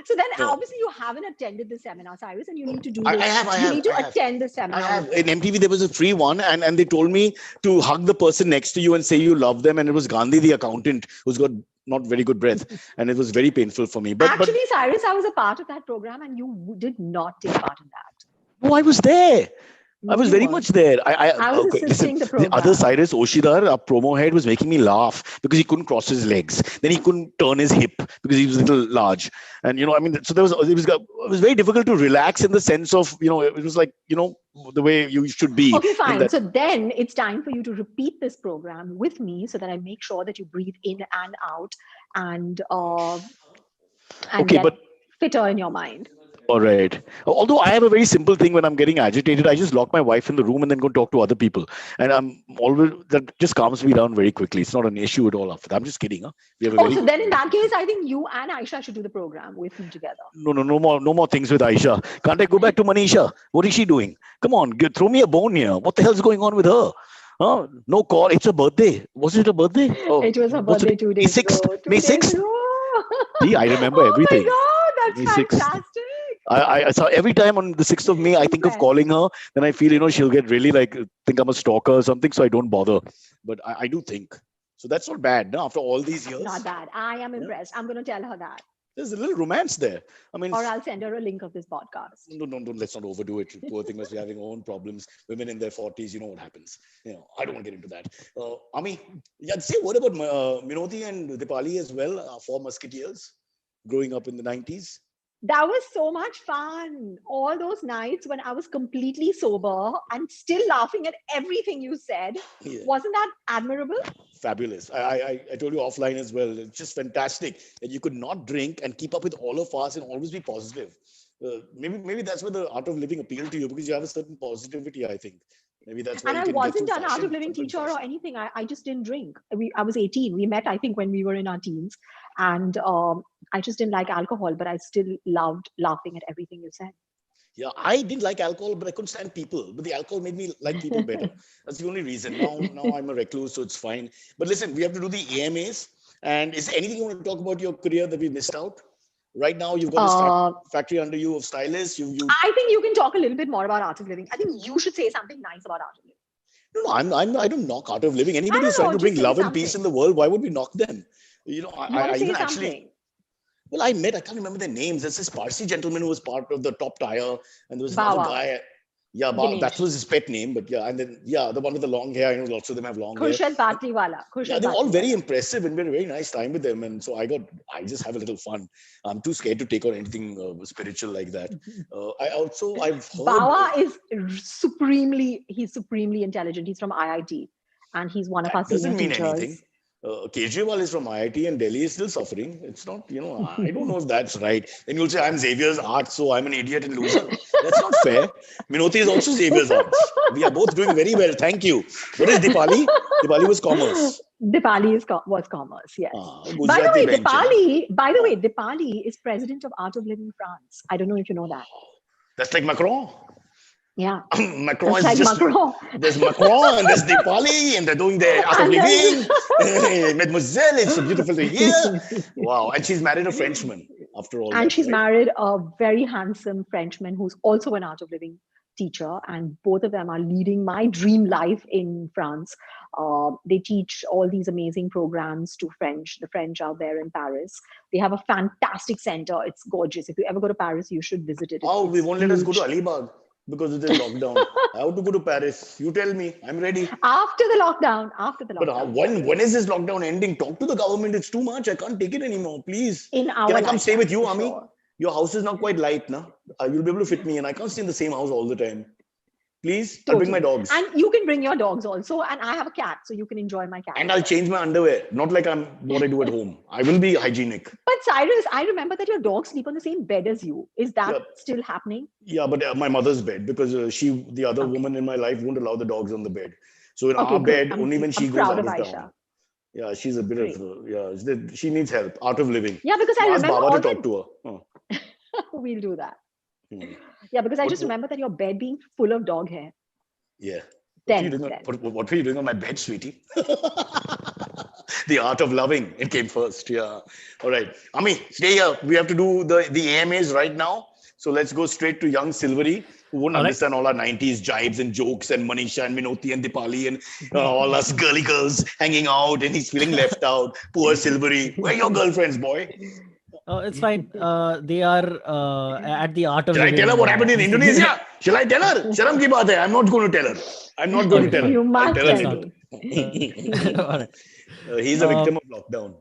So then No. obviously you haven't attended the seminar, Cyrus, and you need to do I this. have. You need to attend the seminar. I have. In MTV, there was a free one, and they told me to hug the person next to you and say you love them. And it was Gandhi, the accountant, who's got not very good breath. And it was very painful for me. But Actually, Cyrus, I was a part of that program and you did not take part in that. no, I was there. No, I was you very weren't. much there. I was Okay, assisting the program. other Cyrus, Oshidar, our promo head, was making me laugh because he couldn't cross his legs. Then he couldn't turn his hip because he was a little large. And, so it was very difficult to relax in the sense of, it was like, the way you should be. Okay, fine. So then it's time for you to repeat this program with me so that I make sure that you breathe in and out and okay, get fitter in your mind. All right. Although I have a very simple thing when I'm getting agitated, I just lock my wife in the room and then go talk to other people. And that just calms me down very quickly. It's not an issue at all after that. I'm just kidding. Huh? So then in that case, I think you and Aisha should do the program with me together. No more things with Aisha. Can't I go back to Manisha? What is she doing? Come on, throw me a bone here. What the hell's going on with her? No call. It's a birthday. Was it a birthday? Oh, it was her birthday 2 days ago. May 6th? See, I remember everything. Oh my God, that's fantastic. I saw every time on the 6th of May, I think of calling her. Then I feel, she'll get really think I'm a stalker or something. So I don't bother. But I do think. So that's not bad. No? After all these years. Not bad. I am impressed. I'm going to tell her that. There's a little romance there. Or I'll send her a link of this podcast. No, let's not overdo it. Poor thing must be having her own problems. Women in their 40s, you know what happens. I don't want to get into that. Ami, say what about Minoti and Dipali as well, 4 Musketeers, growing up in the 90s? That was so much fun. All those nights when I was completely sober and still laughing at everything you said. Yeah. Wasn't that admirable? Fabulous. I told you offline as well. It's just fantastic that you could not drink and keep up with all of us and always be positive. Maybe that's where the art of living appealed to you because you have a certain positivity, I think. Maybe that's why. And I wasn't an art of living teacher or anything. I just didn't drink. I was 18. We met, I think, when we were in our teens. And I just didn't like alcohol, but I still loved laughing at everything you said. Yeah, I didn't like alcohol, but I couldn't stand people. But the alcohol made me like people better. That's the only reason. Now I'm a recluse, so it's fine. But listen, we have to do the AMAs. And is there anything you want to talk about your career that we missed out? Right now, you've got this factory under you of Stylist. I think you can talk a little bit more about art of living. I think you should say something nice about art of living. No, I don't knock art of living. Anybody who's trying to bring love and peace in the world, why would we knock them? I even actually. Well, I can't remember their names. There's this Parsi gentleman who was part of the top tier, and there was another guy. Yeah, that was his pet name, but yeah, and then the one with the long hair. I know lots of them have long hair. Khurshid Batliwala. Yeah, they're all very impressive, and we had a very nice time with them. And so I just have a little fun. I'm too scared to take on anything spiritual like that. I've heard. Bawa is supremely intelligent. He's from IIT, and he's one of our senior teachers. Doesn't mean anything. Kejriwal is from IIT and Delhi is still suffering. It's not, I don't know if that's right. Then you'll say, I'm Xavier's art, so I'm an idiot and loser. That's not fair. Minoti is also Xavier's art. We are both doing very well. Thank you. What is Dipali? Dipali was commerce. Dipali was commerce, yes. By the way, Dipali is president of Art of Living France. I don't know if you know that. That's like Macron. Yeah. Macron is like just Macron. There's Macron and there's Dipali and they're doing their art of living. Mademoiselle, it's so beautiful to hear. Wow. And she's married a Frenchman. after all And that, she's right? married a very handsome Frenchman who's also an art of living teacher, and both of them are leading my dream life in France. They teach all these amazing programs to the French out there in Paris. They have a fantastic center. It's gorgeous. If you ever go to Paris, you should visit it. Oh, we It's won't let us go to huge. Alibag because it is lockdown. I have to go to Paris. You tell me. I'm ready. After the lockdown, after the But lockdown, when is this lockdown ending? Talk to the government. It's too much. I can't take it anymore. Please. in Can our I come stay lifetime, with you, for Ami? sure. Your house is not quite light, na? You'll be able to fit me in. I can't stay in the same house all the time. Please, I'll bring my Totally. dogs. And you can bring your dogs also. And I have a cat, so you can enjoy my cat. And as I'll well. change my underwear. Not like I'm what I do at home. I will be hygienic. But Cyrus, I remember that your dogs sleep on the same bed as you. Is that Yeah. still happening? Yeah, but my mother's bed, because the other Okay. woman in my life, won't allow the dogs on the bed. So in Okay, our good. bed, only when she I'm goes proud out of of Aisha. town. Yeah, she's a bit Great. of she needs help. Art of living. Yeah, because I Ask remember Baba all to talk that. to her. Oh. We'll do that. Hmm. Yeah, because I What- just remember that your bed being full of dog hair. Yeah. Then. What were you doing on my bed, sweetie? The art of loving. It came first. Yeah. All right. Ami, stay here. We have to do the AMAs right now. So let's go straight to young Silverie, who won't All right. understand all our 90s jibes and jokes and Manisha and Minoti and Dipali and all us girly girls hanging out, and he's feeling left out. Poor Silverie. Where are your girlfriends, boy? It's fine. They are at the art of Shall I living. tell her what happened in Indonesia? Shall I tell her? Sharam ki baat hai. I'm not going to tell her. I'm not going to tell her. You I'll must tell her tell later. me. All right. He's a victim of lockdown.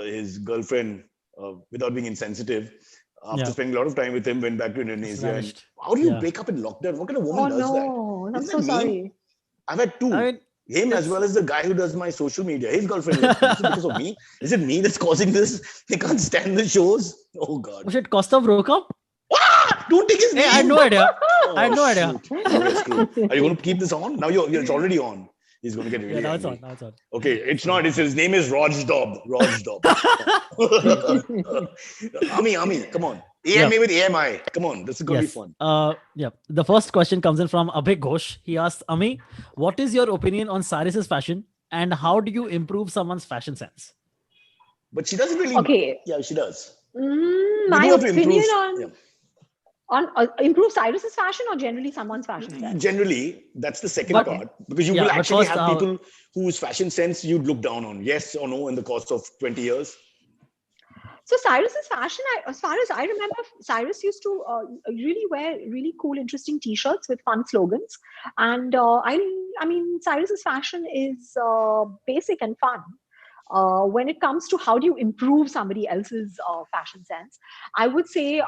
His girlfriend, without being insensitive, after Yeah. spending a lot of time with him, went back to Indonesia. And vanished. how do you Yeah. break up in lockdown? What kind of woman Oh does that? no, I'm Isn't so that mean? sorry. I've had two. I mean, Him as it's- well as the guy who does my social media. His girlfriend left me. Is it because of me? Is it me that's causing this? They can't stand the shows. Oh God! oh shit, Costa broke up? Ah! Don't take his Hey, name. I had no idea. Oh, I had no idea. shoot. Oh, we're screwed. Are you going to keep this on? Now it's already on. He's going to get really Yeah, now it's angry. on. Now it's on. Okay, it's not. His name is Raj Dob. Raj Dob. Ami, come on. AMA with AMI. Come on, this is going to be fun. Yeah. The first question comes in from Abhay Ghosh. He asks, Ami, what is your opinion on Cyrus's fashion and how do you improve someone's fashion sense? But she doesn't really. Okay. Yeah, she does. My do have to opinion improve- on improve Cyrus's fashion or generally someone's fashion sense? Generally, that's the second But- part, because you Yeah, will but actually first, have people whose fashion sense you'd look down on. Yes or no in the course of 20 years? So Cyrus's fashion, as far as I remember, Cyrus used to really wear really cool, interesting T-shirts with fun slogans, and I mean, Cyrus's fashion is basic and fun. When it comes to how do you improve somebody else's fashion sense, I would say,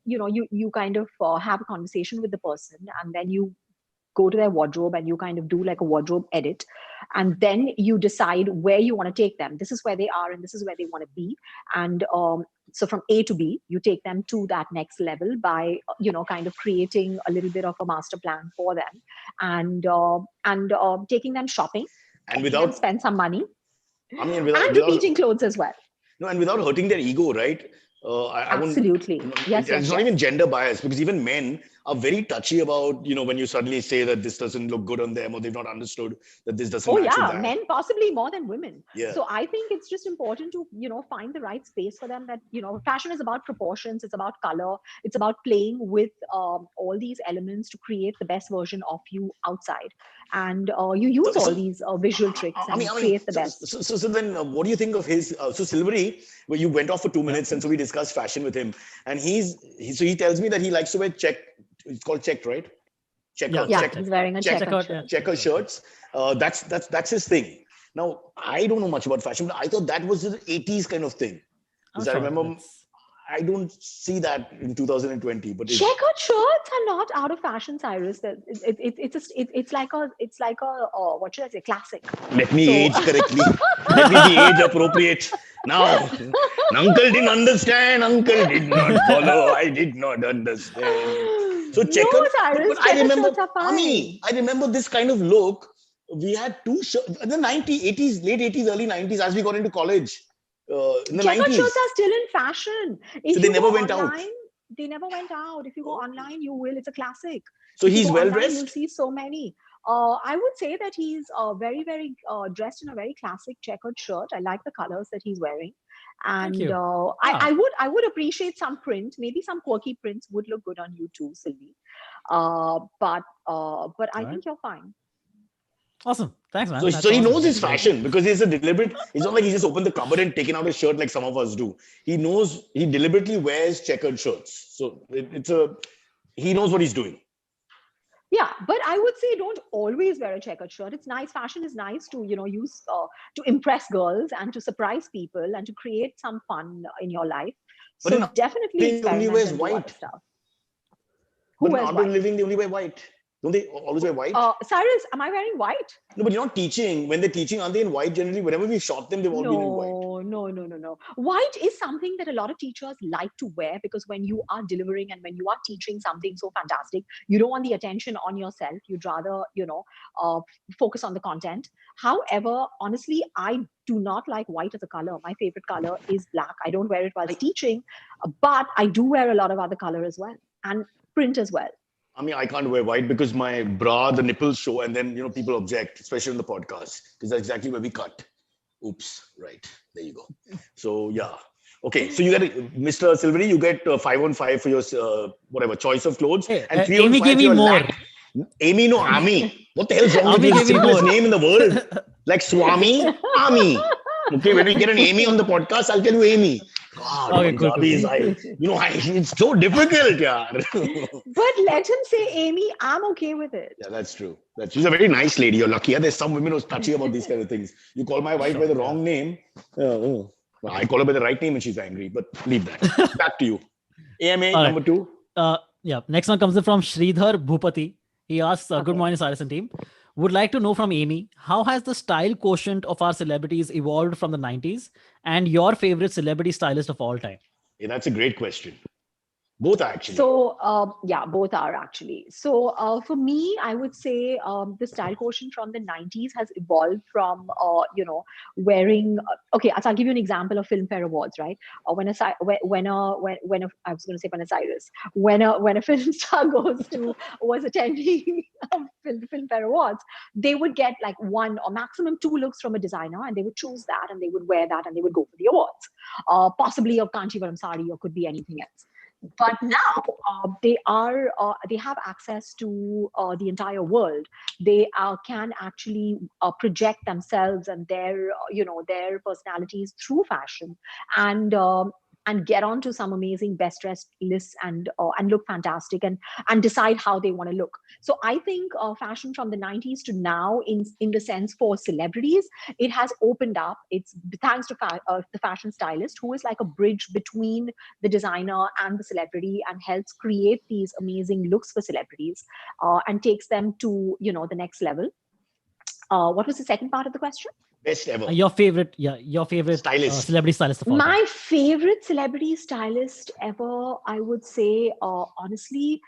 you kind of have a conversation with the person, and then you go to their wardrobe and you kind of do like a wardrobe edit, and then you decide where you want to take them. This is where they are and this is where they want to be, and so from A to B you take them to that next level by kind of creating a little bit of a master plan for them, and taking them shopping, And making them without, spend some money, I mean, and without, repeating clothes as well. no, and without hurting their ego, right? I won't. Absolutely. Yes, It's not even gender bias, because even men are very touchy about, when you suddenly say that this doesn't look good on them, or they've not understood that this doesn't Oh match with yeah, that. men possibly more than women. Yeah. So I think it's just important to find the right space for them. That fashion is about proportions, it's about color, it's about playing with all these elements to create the best version of you outside, and you use all these visual tricks and create the best. So then, what do you think of his? So Silverie, where you went off for 2 minutes, and so we discussed fashion with him, and he tells me that he likes to wear check. It's called checked, right? Yeah, He's wearing a checkered shirt. Checker shirts. That's his thing. Now, I don't know much about fashion, but I thought that was the 80s kind of thing. Because I remember, I don't see that in 2020. But Checkered shirts are not out of fashion, Cyrus. It's like a what should I say, classic. Let me age correctly. Let me be age appropriate. Now, uncle didn't understand. Uncle did not follow. I did not understand. So checkered. No, Cyrus, but I remember, shirts are fine. I remember this kind of look. We had two shirts in the 90s, 80s, late 80s, early 90s, as we got into college. In the Checkered 90s. shirts are still in fashion. So they never went out. They never went out. If you go online, you will. It's a classic. So If you he's go well online, dressed. You'll see so many. I would say that he's very, very dressed in a very classic checkered shirt. I like the colors that he's wearing, And you. I would appreciate some print. Maybe some quirky prints would look good on you too, Sylvie. But I think you're fine. Awesome. Thanks, man. So, That's so he awesome. knows his fashion because he's a deliberate. It's not like he just opened the cupboard and taken out his shirt like some of us do. He knows, he deliberately wears checkered shirts. So he knows what he's doing. Yeah, but I would say don't always wear a checkered shirt. It's nice. Fashion is nice to use to impress girls and to surprise people and to create some fun in your life. But So in definitely they only experiment wears and do other white. stuff. But Who in wears urban white? living, they only wear white. Don't they always wear white? Cyrus, am I wearing white? No, but you're not teaching. When they're teaching, aren't they in white generally? Whenever we shot them, they've all been in white. No. White is something that a lot of teachers like to wear because when you are delivering and when you are teaching something so fantastic, you don't want the attention on yourself. You'd rather, focus on the content. However, honestly, I do not like white as a color. My favorite color is black. I don't wear it while teaching, but I do wear a lot of other color as well and print as well. I mean, I can't wear white because my bra, the nipples show, and then people object, especially on the podcast, because that's exactly where we cut. Oops, right there you go. So yeah, okay. So you get Mr. Silverie, you get 5 on 5 for your whatever choice of clothes, and 3 Amy on 5 gave for me your more. Amy, no, Ami. What the hell's wrong Ami with you? gave me Simplest more. name in the world, like Swami, Ami. Okay, when we get an Amy on the podcast, I'll tell you Amy. God, Okay, cool. it's so difficult, yeah. But let him say Amy. I'm okay with it. Yeah, that's true. She's a very nice lady. You're lucky. Yeah, there's some women who's touchy about these kind of things. You call my wife by the wrong name. Well, I call her by the right name and she's angry. But leave that. Back to you. AMA All number 2. Yeah. Next one comes in from Sridhar Bhupati. He asks, "Good morning, Cyrus and team. Would like to know from Amy, how has the style quotient of our celebrities evolved from the 90s and your favorite celebrity stylist of all time?" Yeah, that's a great question. Both are actually. So, both are actually. So, for me, I would say the style quotient from the 90s has evolved from, wearing. Okay, so I'll give you an example of Filmfare Awards, right? I was going to say when a Cyrus, when a film star was attending Filmfare Awards, they would get like 1 or maximum 2 looks from a designer, and they would choose that, and they would wear that, and they would go for the awards. Possibly a Kanchivaram sari, or could be anything else. But now they have access to the entire world. They can actually project themselves and their personalities through fashion and get onto some amazing best dressed lists and look fantastic and decide how they want to look. So I think fashion from the 90s to now, in the sense for celebrities, it has opened up. It's thanks to the fashion stylist, who is like a bridge between the designer and the celebrity and helps create these amazing looks for celebrities and takes them to the next level. What was the second part of the question? Best ever. Your favorite Stylist. celebrity stylist of all time. My favorite celebrity stylist ever, I would say, honestly,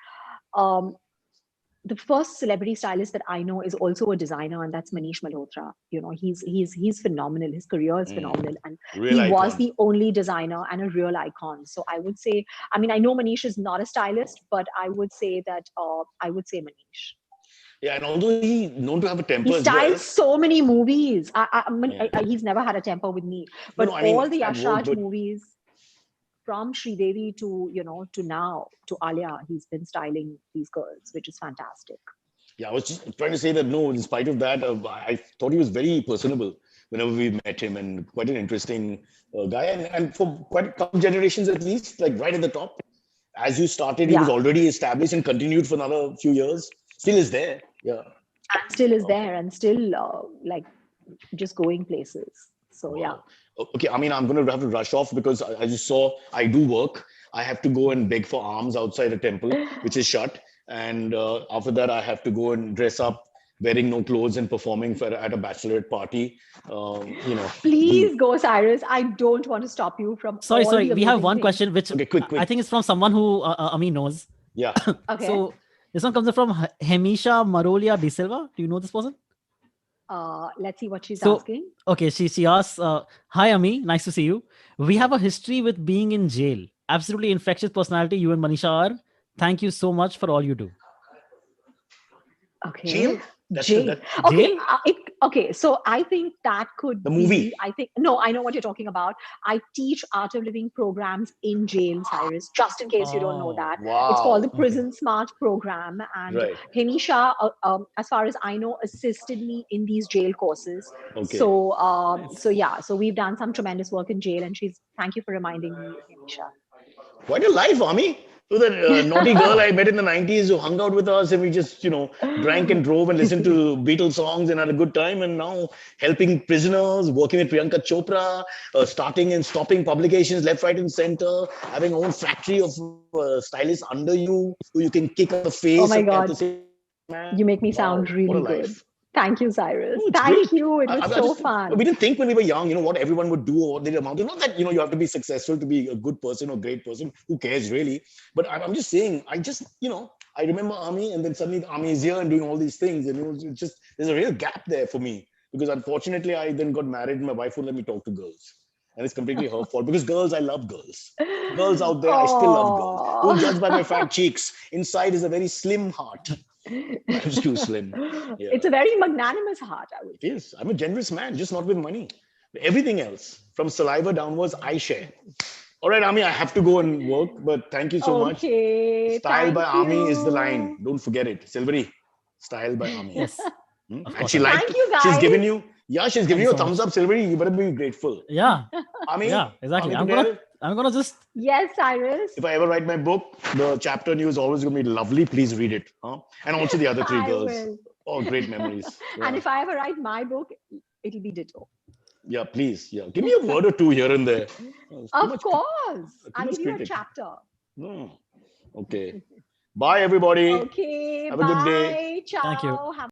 the first celebrity stylist that I know is also a designer, and that's Manish Malhotra. He's phenomenal. His career is phenomenal, and he was the only designer and a real icon. So I would say, I know Manish is not a stylist, but I would say that I would say Manish. Yeah, and although he's known to have a temper, he styles so many movies. Yeah. He's never had a temper with me, but all the Yashraj movies, from Sridevi to now to Alia, he's been styling these girls, which is fantastic. Yeah, I was just trying to say that in spite of that, I thought he was very personable whenever we met him, and quite an interesting guy, and for quite a couple generations at least, like right at the top. As you started, he was already established and continued for another few years. Still is there. Yeah. And still is there and still just going places. So yeah. Okay, I'm going to have to rush off because as you saw, I do work. I have to go and beg for alms outside a temple, which is shut. And after that, I have to go and dress up, wearing no clothes and performing at a bachelorette party. Please go, Cyrus. I don't want to stop you from. Sorry. We have one question, which quick. I think is from someone who Ami knows. Yeah. Okay. So this one comes from Hemisha Marolia De Silva. Do you know this person? Let's see what she's asking. Okay, she asks, "Hi Ami, nice to see you. We have a history with being in jail. Absolutely infectious personality you and Manisha are. Thank you so much for all you do." Okay. Jail? Jail. Okay, okay. So I think that could The movie. be. I think no. I know what you're talking about. I teach art of living programs in jail, Cyrus. Just in case you don't know that, it's called the Wow. Prison Smart program. And Right. Himisha, as far as I know, assisted me in these jail courses. Okay. So yeah. So we've done some tremendous work in jail, and thank you for reminding me, Himisha. Quite a life, Ami. So that naughty girl I met in the 90s who hung out with us and we just, drank and drove and listened to Beatles songs and had a good time. And now helping prisoners, working with Priyanka Chopra, starting and stopping publications left, right, and center, having own factory of stylists under you who you can kick on the face Oh my at the God. same time. You make me Wow, sound what a really life. good. Thank you, Cyrus. No, it's Thank great. you. It was I so just, fun. we didn't think when we were young, what everyone would do or what they'd amount to. Not that, you have to be successful to be a good person or great person. Who cares really? But I'm just saying, I remember Ami and then suddenly Ami is here and doing all these things. And it's just, there's a real gap there for me. Because unfortunately, I then got married and my wife would let me talk to girls. And it's completely her fault because girls, I love girls. Girls out there, I still love girls. Don't judge by my fat cheeks. Inside is a very slim heart. I'm just too slim. Yeah. It's a very magnanimous heart, I would say. It is. I'm a generous man, just not with money. Everything else, from saliva downwards, I share. All right, Ami, I have to go and work, but thank you so much. Okay. Style by thank Ami is the you. line. Don't forget it. Silverie, style by Ami. Yes. Hmm? Of And course she I will. liked Thank you, guys. She's given you, she's giving you you a so thumbs much. up, Silverie. You better be grateful. Yeah. Ami, Yeah, exactly. Ami Patel, I'm gonna just Yes, Cyrus. if I ever write my book, the chapter news is always going to be lovely. Please read it. Huh? And also the other three I girls. will. Oh, great memories. And Yeah. if I ever write my book, it'll be ditto. Yeah, please. Yeah. Give me a word or two here and there. Oh, it's too Of much- course. I'll much give you a critic. chapter. No. Okay. Bye, everybody. Okay. Have a good day. Bye. Ciao. Thank you. Have